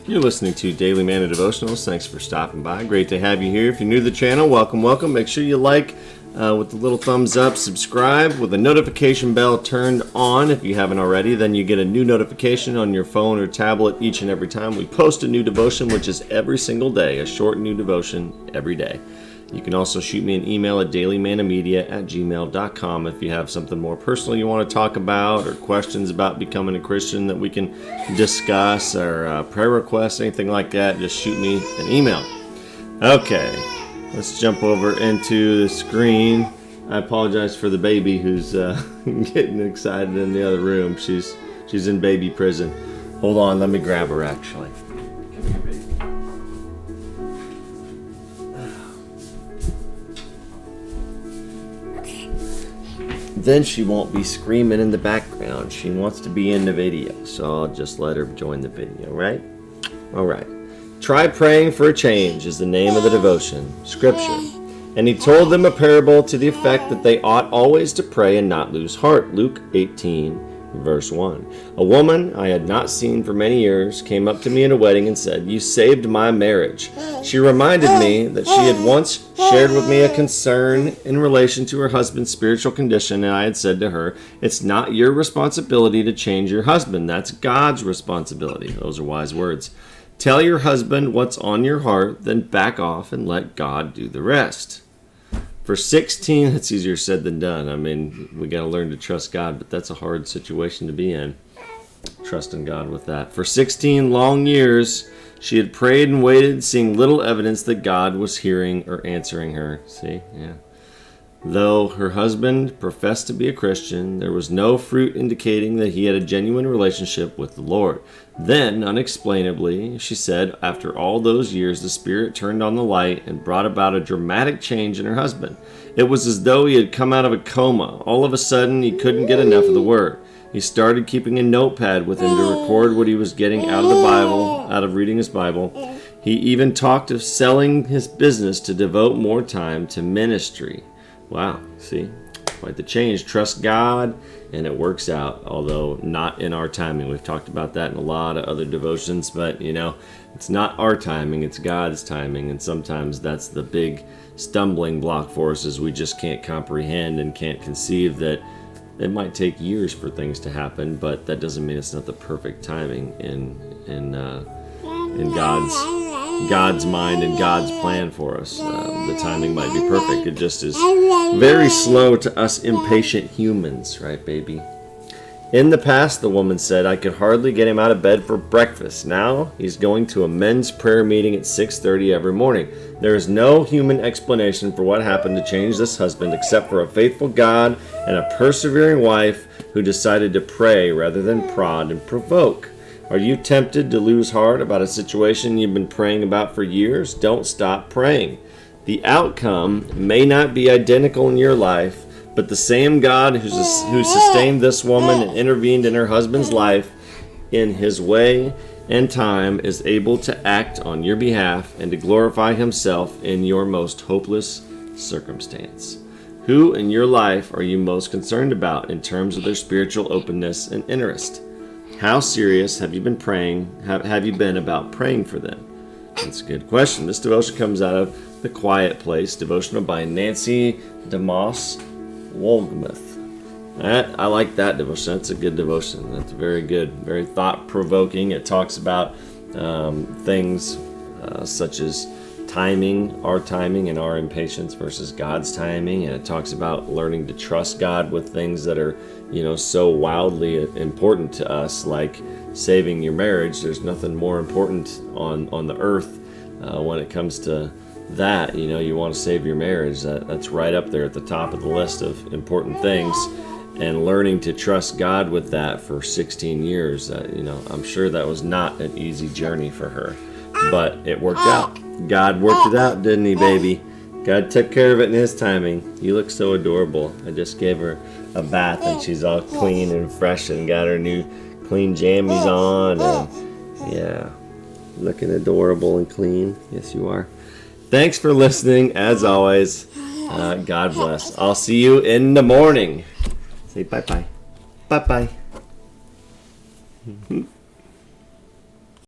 You're listening to Daily Manna Devotionals. Thanks for stopping by. Great to have you here. If you're new to the channel, welcome. Make sure you like with the little thumbs up, subscribe with the notification bell turned on if you haven't already. Then you get a new notification on your phone or tablet each and every time we post a new devotion, which is every single day, a short new devotion every day. You can also shoot me an email at dailymannamedia@gmail.com if you have something more personal you want to talk about or questions about becoming a Christian that we can discuss or prayer requests, anything like that. Just shoot me an email. Okay, let's jump over into the screen. I apologize for the baby who's getting excited in the other room. She's in baby prison. Hold on, let me grab her actually. Come here, baby. Then she won't be screaming in the background. She wants to be in the video, so I'll just let her join the video, right? All right. Try praying for a change is the name of the devotion. Scripture. And he told them a parable to the effect that they ought always to pray and not lose heart. Luke 18, verse 1. A woman I had not seen for many years came up to me in a wedding and said, "You saved my marriage." She reminded me that she had once shared with me a concern in relation to her husband's spiritual condition, and I had said to her, "It's not your responsibility to change your husband. That's God's responsibility." Those are wise words. Tell your husband what's on your heart, then back off and let God do the rest. For 16, it's easier said than done. I mean, we got to learn to trust God, but that's a hard situation to be in. Trusting God with that. For 16 long years, she had prayed and waited, seeing little evidence that God was hearing or answering her. See? Yeah. Though her husband professed to be a Christian, there was no fruit indicating that he had a genuine relationship with the Lord. Then, unexplainably, she said, after all those years, the Spirit turned on the light and brought about a dramatic change in her husband. It was as though he had come out of a coma. All of a sudden, he couldn't get enough of the Word. He started keeping a notepad with him to record what he was getting out of the Bible, out of reading his Bible. He even talked of selling his business to devote more time to ministry. Wow, see? Quite the change. Trust God, and it works out, although not in our timing. We've talked about that in a lot of other devotions, but, it's not our timing, it's God's timing, and sometimes that's the big stumbling block for us is we just can't comprehend and can't conceive that it might take years for things to happen, but that doesn't mean it's not the perfect timing in God's mind and God's plan for us. The timing might be perfect. It just is very slow to us impatient humans, right, baby? In the past, the woman said, I could hardly get him out of bed for breakfast. Now he's going to a men's prayer meeting at 6:30 every morning. There is no human explanation for what happened to change this husband except for a faithful God and a persevering wife who decided to pray rather than prod and provoke. Are you tempted to lose heart about a situation you've been praying about for years? Don't stop praying. The outcome may not be identical in your life, but the same God who sustained this woman and intervened in her husband's life in his way and time is able to act on your behalf and to glorify himself in your most hopeless circumstance. Who in your life are you most concerned about in terms of their spiritual openness and interest? How serious have you been praying? Have you been about praying for them? That's a good question. This devotion comes out of The Quiet Place, devotional by DeMoss, Wolgemuth. I like that devotion. That's a good devotion. That's very good, very thought-provoking. It talks about things such as timing, our timing and our impatience versus God's timing, and it talks about learning to trust God with things that are, so wildly important to us, like saving your marriage. There's nothing more important on the earth when it comes to that. You want to save your marriage. That's right up there at the top of the list of important things. And learning to trust God with that for 16 years, I'm sure that was not an easy journey for her, but it worked out. God worked it out, didn't he, baby? God took care of it in his timing. You look so adorable. I just gave her a bath and she's all clean and fresh and got her new clean jammies on. And yeah, looking adorable and clean. Yes, you are. Thanks for listening. As always, God bless. I'll see you in the morning. Say bye-bye. Bye-bye.